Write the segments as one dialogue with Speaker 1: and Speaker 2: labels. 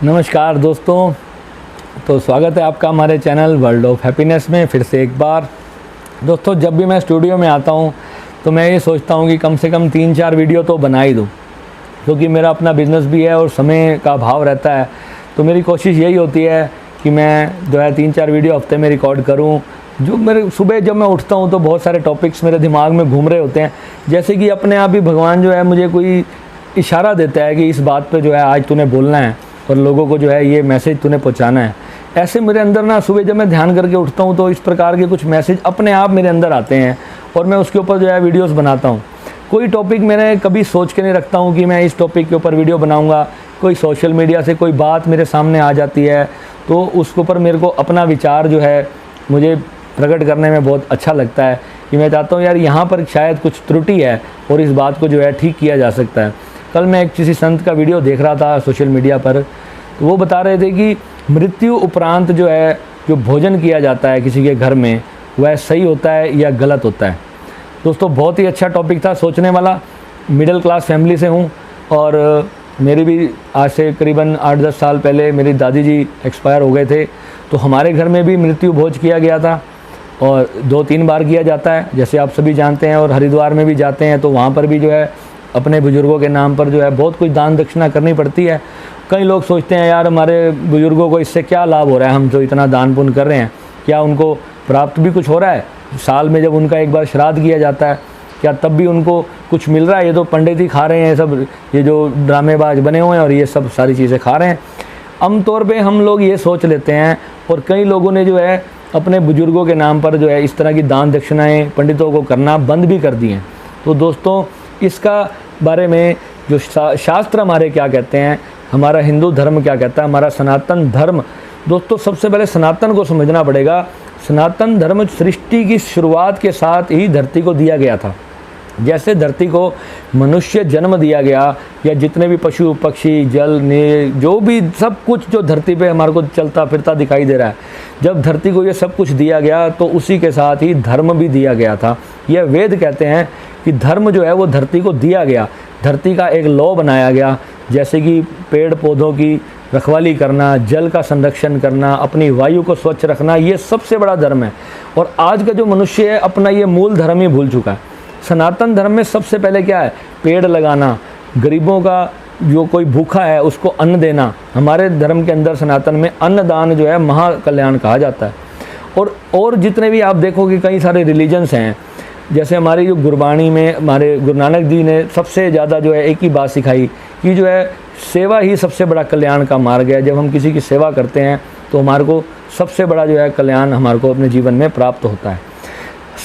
Speaker 1: नमस्कार दोस्तों, तो स्वागत है आपका हमारे चैनल वर्ल्ड ऑफ हैप्पीनेस में फिर से एक बार। दोस्तों, जब भी मैं स्टूडियो में आता हूं तो मैं ये सोचता हूं कि कम से कम 3-4 वीडियो तो बना ही दूं, क्योंकि मेरा अपना बिज़नेस भी है और समय का अभाव रहता है। तो मेरी कोशिश यही होती है कि मैं जो है 3-4 वीडियो हफ्ते में रिकॉर्ड करूं। जो मेरे सुबह जब मैं उठता हूं तो बहुत सारे टॉपिक्स मेरे दिमाग में घूम रहे होते हैं, जैसे कि अपने आप ही भगवान जो है मुझे कोई इशारा देता है कि इस बात पे जो है आज तूने बोलना है और लोगों को जो है ये मैसेज तूने पहुंचाना है। ऐसे मेरे अंदर ना सुबह जब मैं ध्यान करके उठता हूँ तो इस प्रकार के कुछ मैसेज अपने आप मेरे अंदर आते हैं और मैं उसके ऊपर जो है वीडियोस बनाता हूँ। कोई टॉपिक मैंने कभी सोच के नहीं रखता हूँ कि मैं इस टॉपिक के ऊपर वीडियो बनाऊँगा। कोई सोशल मीडिया से कोई बात मेरे सामने आ जाती है तो उसके ऊपर मेरे को अपना विचार जो है मुझे प्रकट करने में बहुत अच्छा लगता है कि मैं चाहता हूँ यार यहाँ पर शायद कुछ त्रुटि है और इस बात को जो है ठीक किया जा सकता है। कल मैं एक किसी संत का वीडियो देख रहा था सोशल मीडिया पर, तो वो बता रहे थे कि मृत्यु उपरांत जो है जो भोजन किया जाता है किसी के घर में वह सही होता है या गलत होता है। दोस्तों, बहुत ही अच्छा टॉपिक था, सोचने वाला। मिडिल क्लास फैमिली से हूँ और मेरी भी आज से करीबन 8-10 साल पहले मेरी दादी जी एक्सपायर हो गए थे, तो हमारे घर में भी मृत्यु भोज किया गया था और 2-3 बार किया जाता है, जैसे आप सभी जानते हैं। और हरिद्वार में भी जाते हैं तो वहाँ पर भी जो है अपने बुज़ुर्गों के नाम पर जो है बहुत कुछ दान दक्षिणा करनी पड़ती है। कई लोग सोचते हैं यार हमारे बुज़ुर्गों को इससे क्या लाभ हो रहा है, हम जो इतना दान पुण्य कर रहे हैं क्या उनको प्राप्त भी कुछ हो रहा है? साल में जब उनका एक बार श्राद्ध किया जाता है क्या तब भी उनको कुछ मिल रहा है? ये तो पंडित ही खा रहे हैं सब, ये जो ड्रामेबाज बने हुए हैं और ये सब सारी चीज़ें खा रहे हैं। आमतौर पर हम लोग ये सोच लेते हैं और कई लोगों ने जो है अपने बुज़ुर्गों के नाम पर जो है इस तरह की दान दक्षिणाएँ पंडितों को करना बंद भी कर दी हैं। तो दोस्तों, इसका बारे में जो शास्त्र हमारे क्या कहते हैं, हमारा हिंदू धर्म क्या कहता है, हमारा सनातन धर्म। दोस्तों, सबसे पहले सनातन को समझना पड़ेगा। सनातन धर्म सृष्टि की शुरुआत के साथ ही धरती को दिया गया था। जैसे धरती को मनुष्य जन्म दिया गया या जितने भी पशु पक्षी जल ने जो भी सब कुछ जो धरती पे हमारे को चलता फिरता दिखाई दे रहा है, जब धरती को ये सब कुछ दिया गया तो उसी के साथ ही धर्म भी दिया गया था। यह वेद कहते हैं कि धर्म जो है वो धरती को दिया गया, धरती का एक लॉ बनाया गया, जैसे कि पेड़ पौधों की रखवाली करना, जल का संरक्षण करना, अपनी वायु को स्वच्छ रखना, ये सबसे बड़ा धर्म है। और आज का जो मनुष्य है अपना ये मूल धर्म ही भूल चुका है। सनातन धर्म में सबसे पहले क्या है? पेड़ लगाना, गरीबों का जो कोई भूखा है उसको अन्न देना। हमारे धर्म के अंदर सनातन में अन्नदान जो है महाकल्याण कहा जाता है। और जितने भी आप देखोगे कई सारे रिलीजन्स हैं, जैसे हमारी जो गुरबाणी में हमारे गुरु नानक जी ने सबसे ज़्यादा जो है एक ही बात सिखाई कि जो है सेवा ही सबसे बड़ा कल्याण का मार्ग है। जब हम किसी की सेवा करते हैं तो हमारे को सबसे बड़ा जो है कल्याण हमारे को अपने जीवन में प्राप्त होता है।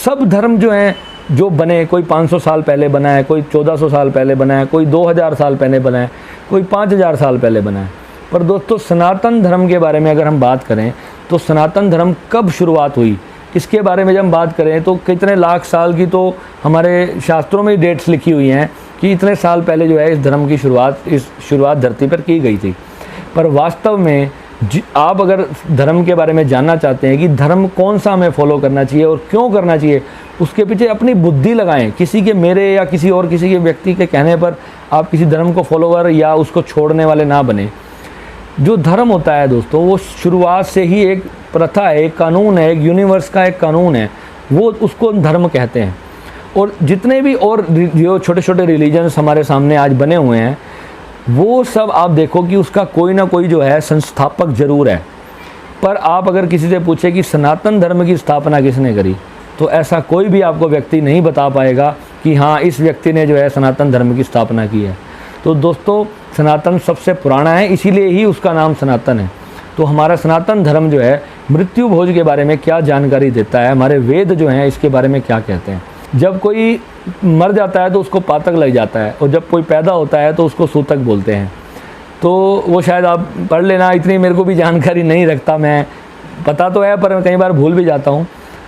Speaker 1: सब धर्म जो हैं जो बने, कोई 500 साल पहले बना है, कोई 1400 साल पहले बना है, कोई 2000 साल पहले बना है, कोई 5000 साल पहले बना है। पर दोस्तों, सनातन धर्म के बारे में अगर हम बात करें तो सनातन धर्म कब शुरुआत हुई इसके बारे में जब हम बात करें तो कितने लाख साल की तो हमारे शास्त्रों में डेट्स लिखी हुई हैं कि इतने साल पहले जो है इस धर्म की शुरुआत धरती पर की गई थी। पर वास्तव में आप अगर धर्म के बारे में जानना चाहते हैं कि धर्म कौन सा हमें फॉलो करना चाहिए और क्यों करना चाहिए, उसके पीछे अपनी बुद्धि लगाएं। किसी के, मेरे या किसी और किसी के व्यक्ति के कहने पर आप किसी धर्म को फॉलोवर या उसको छोड़ने वाले ना बने। जो धर्म होता है दोस्तों वो शुरुआत से ही एक प्रथा है, एक कानून है, एक यूनिवर्स का एक कानून है, वो उसको धर्म कहते हैं। और जितने भी और जो छोटे छोटे रिलीजन्स हमारे सामने आज बने हुए हैं वो सब आप देखो कि उसका कोई ना कोई जो है संस्थापक जरूर है। पर आप अगर किसी से पूछे कि सनातन धर्म की स्थापना किसने करी तो ऐसा कोई भी आपको व्यक्ति नहीं बता पाएगा कि हाँ इस व्यक्ति ने जो है सनातन धर्म की स्थापना की है। तो दोस्तों, सनातन सबसे पुराना है, इसीलिए ही उसका नाम सनातन है। तो हमारा सनातन धर्म जो है मृत्यु भोज के बारे में क्या जानकारी देता है, हमारे वेद जो हैं इसके बारे में क्या कहते हैं। जब कोई मर जाता है तो उसको पातक लग जाता है और जब कोई पैदा होता है तो उसको सूतक बोलते हैं। तो वो शायद आप पढ़ लेना, इतनी मेरे को भी जानकारी नहीं रखता, मैं पता तो है पर कई बार भूल भी जाता हूँ।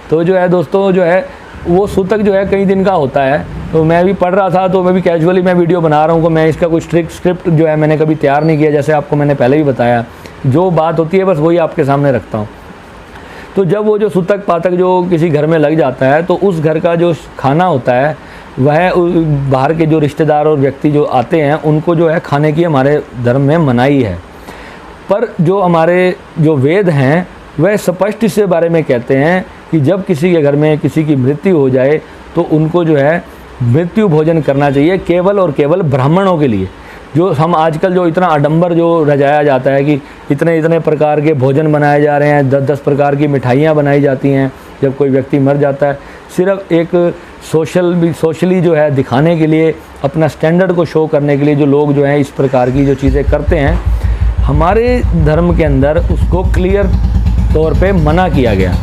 Speaker 1: तो जो है दोस्तों जो है वो सूतक जो है कई दिन का होता है। तो मैं भी पढ़ रहा था तो मैं भी कैजुअली मैं वीडियो बना रहा हूँ कि मैं इसका कोई स्क्रिप्ट जो है मैंने कभी तैयार नहीं किया, जैसे आपको मैंने पहले भी बताया, जो बात होती है बस वही आपके सामने रखता हूँ। तो जब वो जो सूतक पातक जो किसी घर में लग जाता है तो उस घर का जो खाना होता है वह बाहर के जो रिश्तेदार और व्यक्ति जो आते हैं उनको जो है खाने की हमारे धर्म में मनाही है। पर जो हमारे जो वेद हैं वह स्पष्ट इसके बारे में कहते हैं कि जब किसी के घर में किसी की मृत्यु हो जाए तो उनको जो है मृत्यु भोजन करना चाहिए, केवल और केवल ब्राह्मणों के लिए। जो हम आजकल जो इतना आडंबर जो रचाया जाता है कि इतने इतने प्रकार के भोजन बनाए जा रहे हैं, 10-10 प्रकार की मिठाइयाँ बनाई जाती हैं जब कोई व्यक्ति मर जाता है, सिर्फ एक सोशली जो है दिखाने के लिए, अपना स्टैंडर्ड को शो करने के लिए जो लोग जो हैं इस प्रकार की जो चीज़ें करते हैं, हमारे धर्म के अंदर उसको क्लियर तौर पे मना किया गया।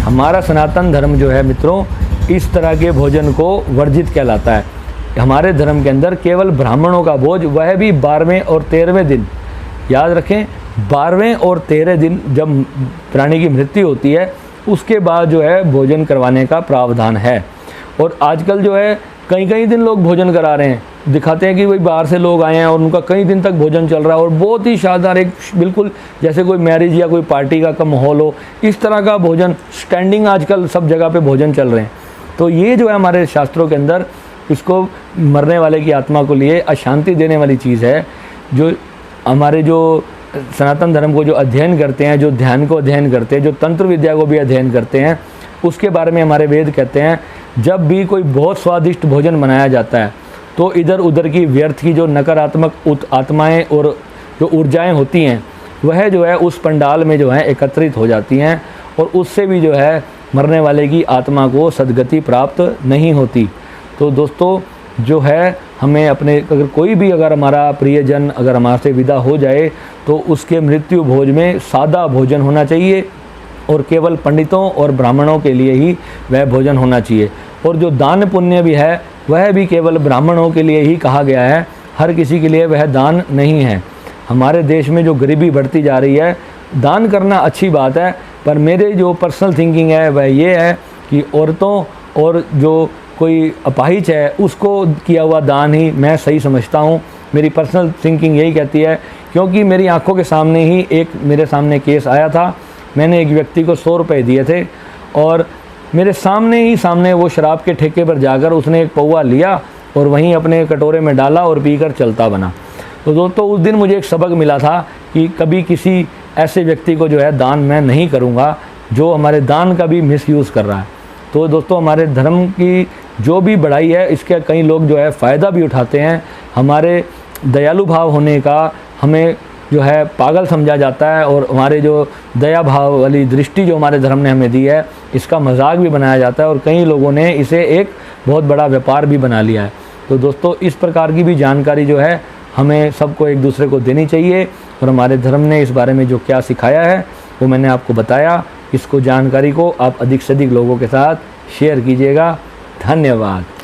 Speaker 1: हमारा सनातन धर्म जो है मित्रों इस तरह के भोजन को वर्जित कहलाता है। हमारे धर्म के अंदर केवल ब्राह्मणों का भोज, वह भी 12वें और 13वें दिन, याद रखें 12वें और 13वें दिन जब प्राणी की मृत्यु होती है उसके बाद जो है भोजन करवाने का प्रावधान है। और आजकल जो है कई दिन लोग भोजन करा रहे हैं, दिखाते हैं कि भाई बाहर से लोग आए हैं और उनका कई दिन तक भोजन चल रहा है और बहुत ही शानदार, एक बिल्कुल जैसे कोई मैरिज या कोई पार्टी का माहौल हो, इस तरह का भोजन, स्टैंडिंग आजकल सब जगह पे भोजन चल रहे हैं। तो ये जो है हमारे शास्त्रों के अंदर इसको मरने वाले की आत्मा को लिए अशांति देने वाली चीज़ है। जो हमारे जो सनातन धर्म को जो अध्ययन करते हैं, जो ध्यान को अध्ययन करते हैं, जो तंत्र विद्या को भी अध्ययन करते हैं, उसके बारे में हमारे वेद कहते हैं जब भी कोई बहुत स्वादिष्ट भोजन बनाया जाता है तो इधर उधर की व्यर्थ की जो नकारात्मक आत्माएं और जो ऊर्जाएं होती हैं वह जो है उस पंडाल में जो है एकत्रित हो जाती हैं और उससे भी जो है मरने वाले की आत्मा को सद्गति प्राप्त नहीं होती। तो दोस्तों जो है हमें अपने अगर हमारा प्रियजन अगर हमारे से विदा हो जाए तो उसके मृत्यु भोज में सादा भोजन होना चाहिए और केवल पंडितों और ब्राह्मणों के लिए ही वह भोजन होना चाहिए। और जो दान पुण्य भी है वह भी केवल ब्राह्मणों के लिए ही कहा गया है, हर किसी के लिए वह दान नहीं है। हमारे देश में जो गरीबी बढ़ती जा रही है, दान करना अच्छी बात है, पर मेरे जो पर्सनल थिंकिंग है वह ये है कि औरतों और जो कोई अपाहिज है उसको किया हुआ दान ही मैं सही समझता हूँ। मेरी पर्सनल थिंकिंग यही कहती है, क्योंकि मेरी आंखों के सामने ही एक मेरे सामने केस आया था। मैंने एक व्यक्ति को 100 रुपये दिए थे और मेरे सामने वो शराब के ठेके पर जाकर उसने एक पौवा लिया और वहीं अपने कटोरे में डाला और पीकर चलता बना। तो दोस्तों उस दिन मुझे एक सबक मिला था कि कभी किसी ऐसे व्यक्ति को जो है दान मैं नहीं करूँगा जो हमारे दान का भी मिसयूज़ कर रहा है। तो दोस्तों हमारे धर्म की जो भी बढ़ाई है इसके कई लोग जो है फ़ायदा भी उठाते हैं। हमारे दयालु भाव होने का हमें जो है पागल समझा जाता है और हमारे जो दया भाव वाली दृष्टि जो हमारे धर्म ने हमें दी है इसका मजाक भी बनाया जाता है और कई लोगों ने इसे एक बहुत बड़ा व्यापार भी बना लिया है। तो दोस्तों इस प्रकार की भी जानकारी जो है हमें सबको एक दूसरे को देनी चाहिए और हमारे धर्म ने इस बारे में जो क्या सिखाया है वो मैंने आपको बताया। इसको जानकारी को आप अधिक से अधिक लोगों के साथ शेयर कीजिएगा। धन्यवाद।